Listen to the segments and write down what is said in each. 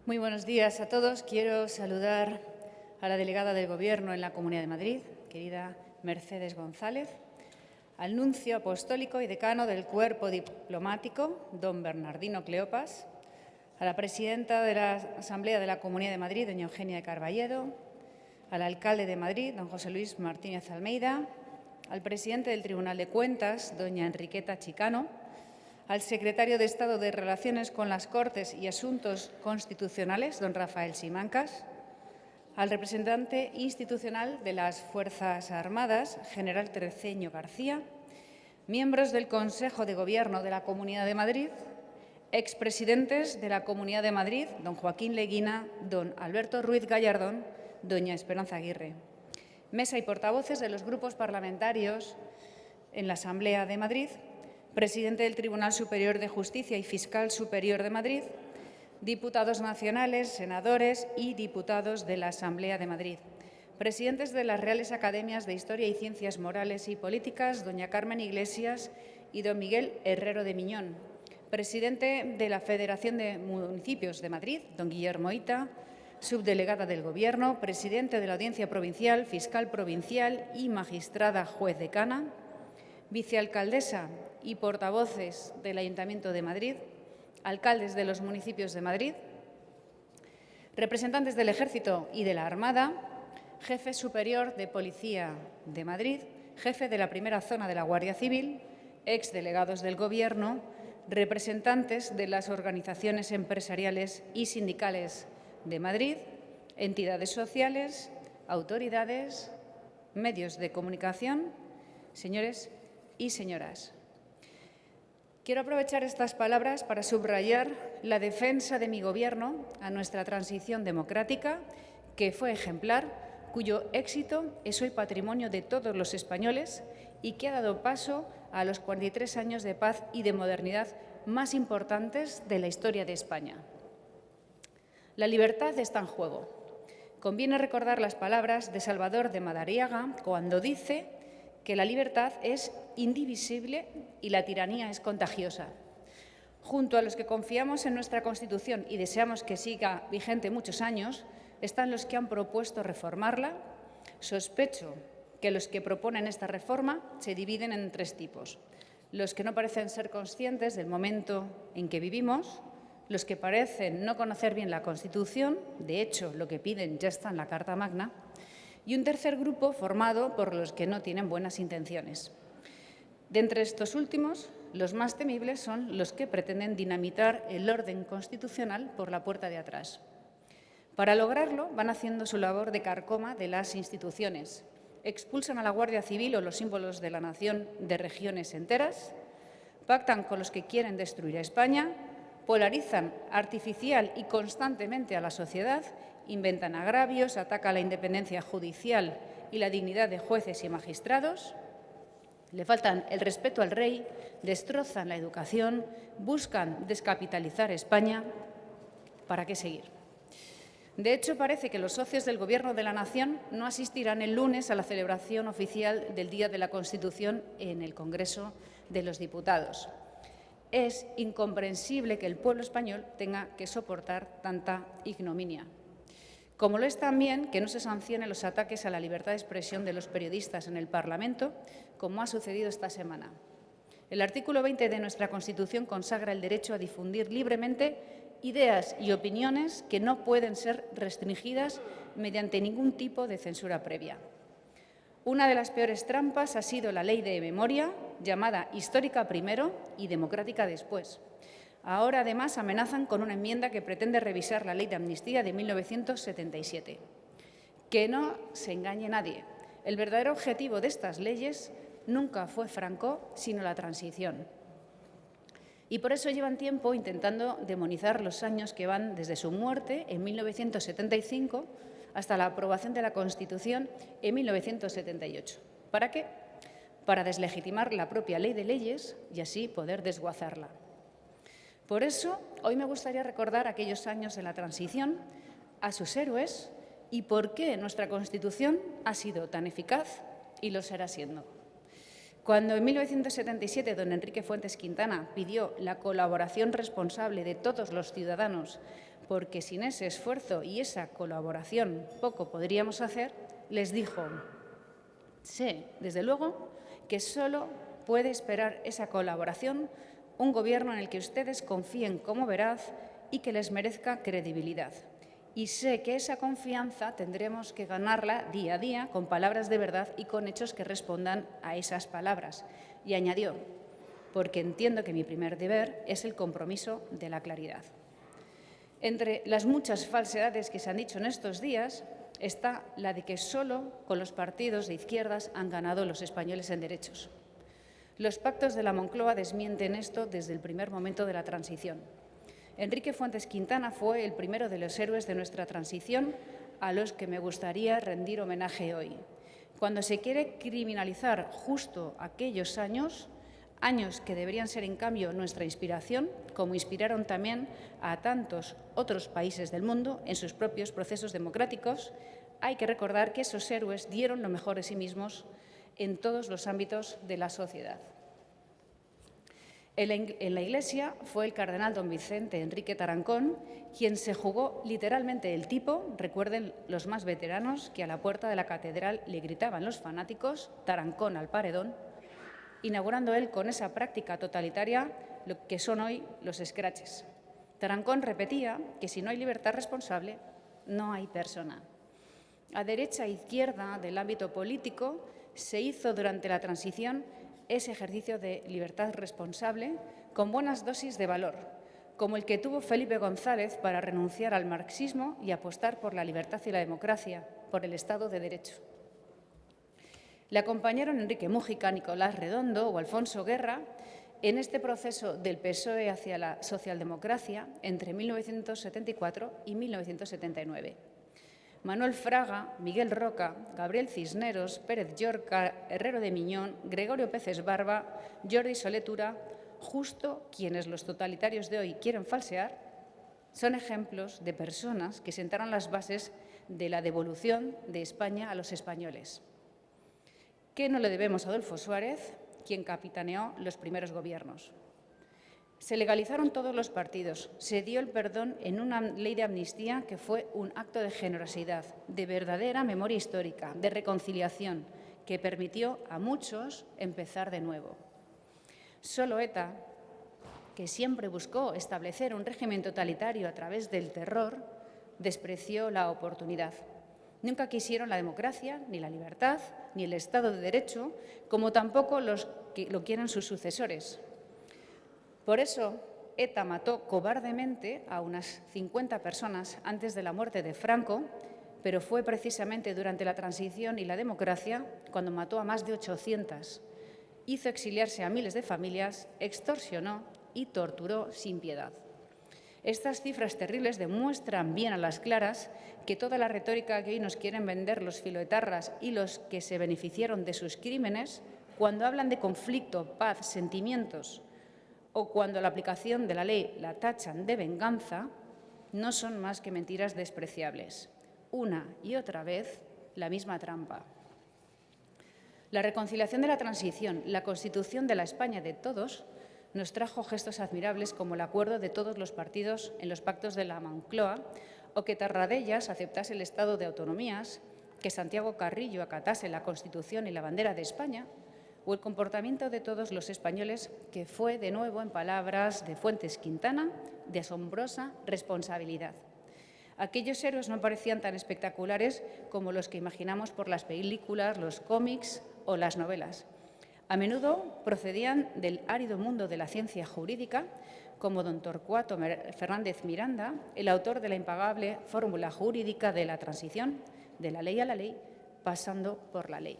Muy buenos días a todos. Quiero saludar a la delegada del Gobierno en la Comunidad de Madrid, querida Mercedes González, al nuncio apostólico y decano del Cuerpo Diplomático, don Bernardino Cleopas, a la presidenta de la Asamblea de la Comunidad de Madrid, doña Eugenia de Carballedo, al alcalde de Madrid, don José Luis Martínez Almeida, al presidente del Tribunal de Cuentas, doña Enriqueta Chicano, al secretario de Estado de Relaciones con las Cortes y Asuntos Constitucionales, don Rafael Simancas, al representante institucional de las Fuerzas Armadas, general Terceño García, miembros del Consejo de Gobierno de la Comunidad de Madrid, expresidentes de la Comunidad de Madrid, don Joaquín Leguina, don Alberto Ruiz Gallardón, doña Esperanza Aguirre, mesa y portavoces de los grupos parlamentarios en la Asamblea de Madrid, presidente del Tribunal Superior de Justicia y fiscal superior de Madrid, diputados nacionales, senadores y diputados de la Asamblea de Madrid, presidentes de las Reales Academias de Historia y Ciencias Morales y Políticas, doña Carmen Iglesias y don Miguel Herrero de Miñón, presidente de la Federación de Municipios de Madrid, don Guillermo Ita, subdelegada del Gobierno, presidente de la Audiencia Provincial, fiscal provincial y magistrada juez decana, vicealcaldesa y portavoces del Ayuntamiento de Madrid, alcaldes de los municipios de Madrid, representantes del Ejército y de la Armada, jefe superior de Policía de Madrid, jefe de la primera zona de la Guardia Civil, exdelegados del Gobierno, representantes de las organizaciones empresariales y sindicales de Madrid, entidades sociales, autoridades, medios de comunicación, señores y señoras. Quiero aprovechar estas palabras para subrayar la defensa de mi Gobierno a nuestra transición democrática, que fue ejemplar, cuyo éxito es hoy patrimonio de todos los españoles y que ha dado paso a los 43 años de paz y de modernidad más importantes de la historia de España. La libertad está en juego. Conviene recordar las palabras de Salvador de Madariaga cuando dice que la libertad es indivisible y la tiranía es contagiosa. Junto a los que confiamos en nuestra Constitución y deseamos que siga vigente muchos años, están los que han propuesto reformarla. Sospecho que los que proponen esta reforma se dividen en tres tipos: los que no parecen ser conscientes del momento en que vivimos, los que parecen no conocer bien la Constitución, de hecho, lo que piden ya está en la Carta Magna, y un tercer grupo formado por los que no tienen buenas intenciones. De entre estos últimos, los más temibles son los que pretenden dinamitar el orden constitucional por la puerta de atrás. Para lograrlo, van haciendo su labor de carcoma de las instituciones, expulsan a la Guardia Civil o los símbolos de la nación de regiones enteras, pactan con los que quieren destruir a España, polarizan artificial y constantemente a la sociedad, inventan agravios, atacan la independencia judicial y la dignidad de jueces y magistrados, le faltan el respeto al rey, destrozan la educación, buscan descapitalizar España. ¿Para qué seguir? De hecho, parece que los socios del Gobierno de la Nación no asistirán el lunes a la celebración oficial del Día de la Constitución en el Congreso de los Diputados. Es incomprensible que el pueblo español tenga que soportar tanta ignominia. Como lo es también que no se sancionen los ataques a la libertad de expresión de los periodistas en el Parlamento, como ha sucedido esta semana. El artículo 20 de nuestra Constitución consagra el derecho a difundir libremente ideas y opiniones que no pueden ser restringidas mediante ningún tipo de censura previa. Una de las peores trampas ha sido la Ley de Memoria, llamada histórica primero y democrática después. Ahora, además, amenazan con una enmienda que pretende revisar la Ley de Amnistía de 1977. Que no se engañe nadie. El verdadero objetivo de estas leyes nunca fue Franco, sino la transición. Y por eso llevan tiempo intentando demonizar los años que van desde su muerte en 1975 hasta la aprobación de la Constitución en 1978. ¿Para qué? Para deslegitimar la propia ley de leyes y así poder desguazarla. Por eso, hoy me gustaría recordar aquellos años de la transición, a sus héroes y por qué nuestra Constitución ha sido tan eficaz y lo será siendo. Cuando en 1977 don Enrique Fuentes Quintana pidió la colaboración responsable de todos los ciudadanos porque sin ese esfuerzo y esa colaboración poco podríamos hacer, les dijo: sé, desde luego, que solo puede esperar esa colaboración un gobierno en el que ustedes confíen como veraz y que les merezca credibilidad. Y sé que esa confianza tendremos que ganarla día a día con palabras de verdad y con hechos que respondan a esas palabras. Y añadió: porque entiendo que mi primer deber es el compromiso de la claridad. Entre las muchas falsedades que se han dicho en estos días está la de que solo con los partidos de izquierdas han ganado los españoles en derechos. Los pactos de la Moncloa desmienten esto desde el primer momento de la transición. Enrique Fuentes Quintana fue el primero de los héroes de nuestra transición a los que me gustaría rendir homenaje hoy. Cuando se quiere criminalizar justo aquellos años que deberían ser, en cambio, nuestra inspiración, como inspiraron también a tantos otros países del mundo en sus propios procesos democráticos, hay que recordar que esos héroes dieron lo mejor de sí mismos en todos los ámbitos de la sociedad. En la Iglesia fue el cardenal don Vicente Enrique Tarancón quien se jugó literalmente el tipo. Recuerden los más veteranos que a la puerta de la catedral le gritaban los fanáticos: Tarancón al paredón, inaugurando él con esa práctica totalitaria lo que son hoy los escraches. Tarancón repetía que si no hay libertad responsable, no hay persona. A derecha e izquierda del ámbito político se hizo durante la transición ese ejercicio de libertad responsable con buenas dosis de valor, como el que tuvo Felipe González para renunciar al marxismo y apostar por la libertad y la democracia, por el Estado de Derecho. Le acompañaron Enrique Mújica, Nicolás Redondo o Alfonso Guerra en este proceso del PSOE hacia la socialdemocracia entre 1974 y 1979. Manuel Fraga, Miguel Roca, Gabriel Cisneros, Pérez Llorca, Herrero de Miñón, Gregorio Peces Barba, Jordi Soletura, justo quienes los totalitarios de hoy quieren falsear, son ejemplos de personas que sentaron las bases de la devolución de España a los españoles. ¿Qué no le debemos a Adolfo Suárez, quien capitaneó los primeros gobiernos? Se legalizaron todos los partidos, se dio el perdón en una ley de amnistía que fue un acto de generosidad, de verdadera memoria histórica, de reconciliación, que permitió a muchos empezar de nuevo. Solo ETA, que siempre buscó establecer un régimen totalitario a través del terror, despreció la oportunidad. Nunca quisieron la democracia, ni la libertad, ni el Estado de Derecho, como tampoco los que lo quieren sus sucesores. Por eso, ETA mató cobardemente a unas 50 personas antes de la muerte de Franco, pero fue precisamente durante la transición y la democracia cuando mató a más de 800. Hizo exiliarse a miles de familias, extorsionó y torturó sin piedad. Estas cifras terribles demuestran bien a las claras que toda la retórica que hoy nos quieren vender los filoetarras y los que se beneficiaron de sus crímenes, cuando hablan de conflicto, paz, sentimientos, o cuando la aplicación de la ley la tachan de venganza, no son más que mentiras despreciables. Una y otra vez, la misma trampa. La reconciliación de la transición, la constitución de la España de todos, nos trajo gestos admirables como el acuerdo de todos los partidos en los pactos de la Moncloa, o que Tarradellas aceptase el estado de autonomías, que Santiago Carrillo acatase la Constitución y la bandera de España, o el comportamiento de todos los españoles, que fue, de nuevo, en palabras de Fuentes Quintana, de asombrosa responsabilidad. Aquellos héroes no parecían tan espectaculares como los que imaginamos por las películas, los cómics o las novelas. A menudo procedían del árido mundo de la ciencia jurídica, como don Torcuato Fernández Miranda, el autor de la impagable fórmula jurídica de la transición, de la ley a la ley, pasando por la ley.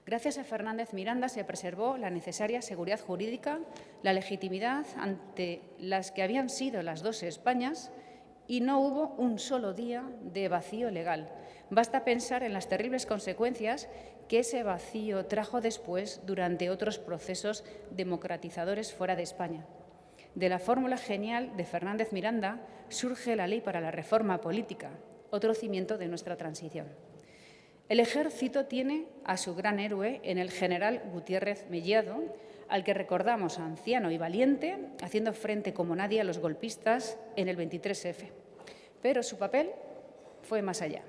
Gracias a Fernández Miranda se preservó la necesaria seguridad jurídica, la legitimidad ante las que habían sido las dos Españas, y no hubo un solo día de vacío legal. Basta pensar en las terribles consecuencias que ese vacío trajo después durante otros procesos democratizadores fuera de España. De la fórmula genial de Fernández Miranda surge la Ley para la Reforma Política, otro cimiento de nuestra transición. El Ejército tiene a su gran héroe en el general Gutiérrez Mellado, al que recordamos anciano y valiente, haciendo frente como nadie a los golpistas en el 23F. Pero su papel fue más allá.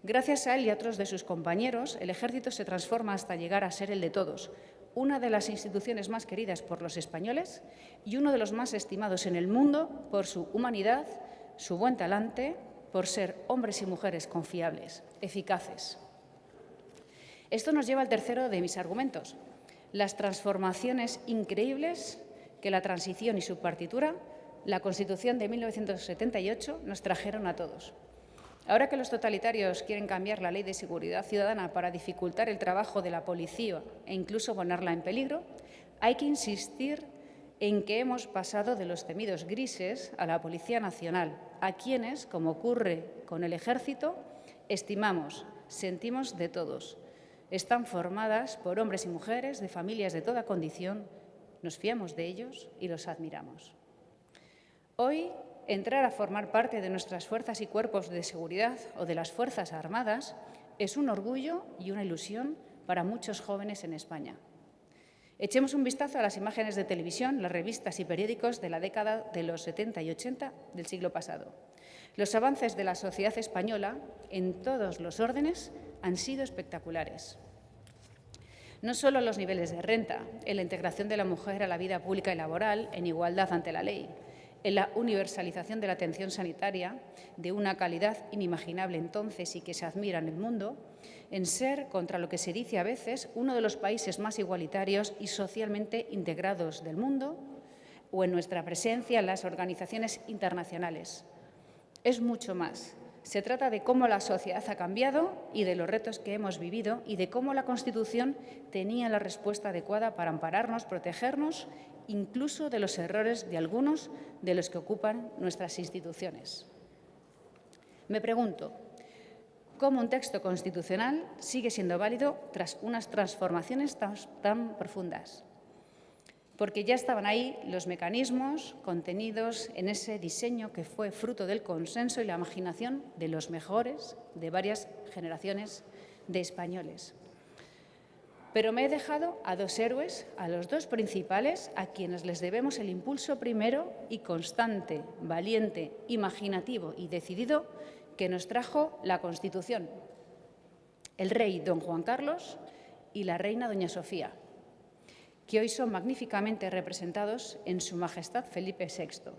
Gracias a él y a otros de sus compañeros, el Ejército se transforma hasta llegar a ser el de todos, una de las instituciones más queridas por los españoles y uno de los más estimados en el mundo por su humanidad, su buen talante, por ser hombres y mujeres confiables, eficaces. Esto nos lleva al tercero de mis argumentos, las transformaciones increíbles que la transición y su partitura, la Constitución de 1978, nos trajeron a todos. Ahora que los totalitarios quieren cambiar la Ley de Seguridad Ciudadana para dificultar el trabajo de la policía e incluso ponerla en peligro, hay que insistir en que hemos pasado de los temidos grises a la Policía Nacional, a quienes, como ocurre con el Ejército, estimamos, sentimos de todos. Están formadas por hombres y mujeres de familias de toda condición, nos fiamos de ellos y los admiramos. Hoy, entrar a formar parte de nuestras fuerzas y cuerpos de seguridad o de las Fuerzas Armadas es un orgullo y una ilusión para muchos jóvenes en España. Echemos un vistazo a las imágenes de televisión, las revistas y periódicos de la década de los 70 y 80 del siglo pasado. Los avances de la sociedad española, en todos los órdenes, han sido espectaculares. No solo los niveles de renta, en la integración de la mujer a la vida pública y laboral en igualdad ante la ley, en la universalización de la atención sanitaria de una calidad inimaginable entonces y que se admira en el mundo, en ser, contra lo que se dice a veces, uno de los países más igualitarios y socialmente integrados del mundo, o en nuestra presencia en las organizaciones internacionales. Es mucho más. Se trata de cómo la sociedad ha cambiado y de los retos que hemos vivido y de cómo la Constitución tenía la respuesta adecuada para ampararnos, protegernos, incluso de los errores de algunos de los que ocupan nuestras instituciones. Me pregunto, ¿cómo un texto constitucional sigue siendo válido tras unas transformaciones tan profundas? Porque ya estaban ahí los mecanismos contenidos en ese diseño que fue fruto del consenso y la imaginación de los mejores de varias generaciones de españoles. Pero me he dejado a dos héroes, a los dos principales, a quienes les debemos el impulso primero y constante, valiente, imaginativo y decidido que nos trajo la Constitución, el rey don Juan Carlos y la reina doña Sofía, que hoy son magníficamente representados en Su Majestad Felipe VI.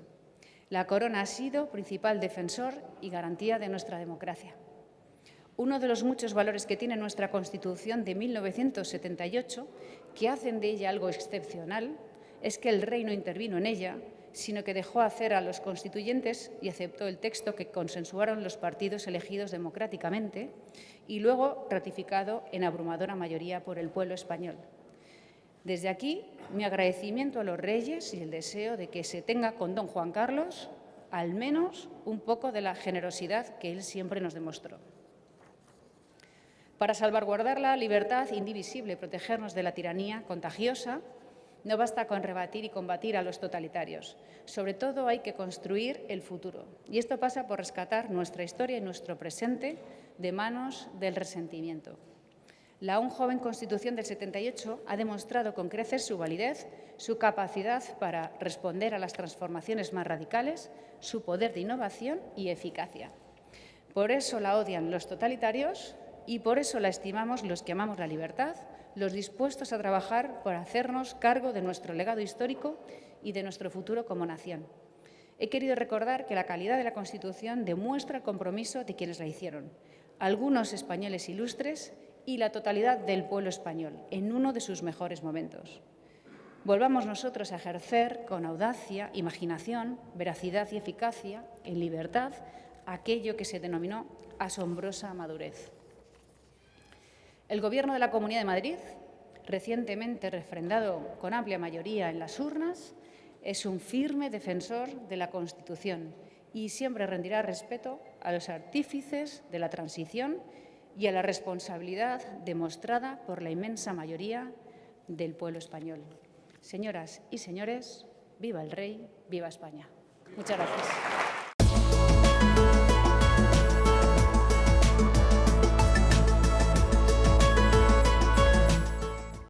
La corona ha sido principal defensor y garantía de nuestra democracia. Uno de los muchos valores que tiene nuestra Constitución de 1978, que hacen de ella algo excepcional, es que el rey no intervino en ella, sino que dejó hacer a los constituyentes y aceptó el texto que consensuaron los partidos elegidos democráticamente y luego ratificado en abrumadora mayoría por el pueblo español. Desde aquí, mi agradecimiento a los reyes y el deseo de que se tenga con don Juan Carlos al menos un poco de la generosidad que él siempre nos demostró. Para salvaguardar la libertad indivisible y protegernos de la tiranía contagiosa, no basta con rebatir y combatir a los totalitarios. Sobre todo hay que construir el futuro. Y esto pasa por rescatar nuestra historia y nuestro presente de manos del resentimiento. La aún joven Constitución del 78 ha demostrado con creces su validez, su capacidad para responder a las transformaciones más radicales, su poder de innovación y eficacia. Por eso la odian los totalitarios y por eso la estimamos los que amamos la libertad, los dispuestos a trabajar por hacernos cargo de nuestro legado histórico y de nuestro futuro como nación. He querido recordar que la calidad de la Constitución demuestra el compromiso de quienes la hicieron, algunos españoles ilustres y la totalidad del pueblo español, en uno de sus mejores momentos. Volvamos nosotros a ejercer con audacia, imaginación, veracidad y eficacia, en libertad, aquello que se denominó asombrosa madurez. El Gobierno de la Comunidad de Madrid, recientemente refrendado con amplia mayoría en las urnas, es un firme defensor de la Constitución y siempre rendirá respeto a los artífices de la transición y a la responsabilidad demostrada por la inmensa mayoría del pueblo español. Señoras y señores, viva el rey, viva España. Muchas gracias.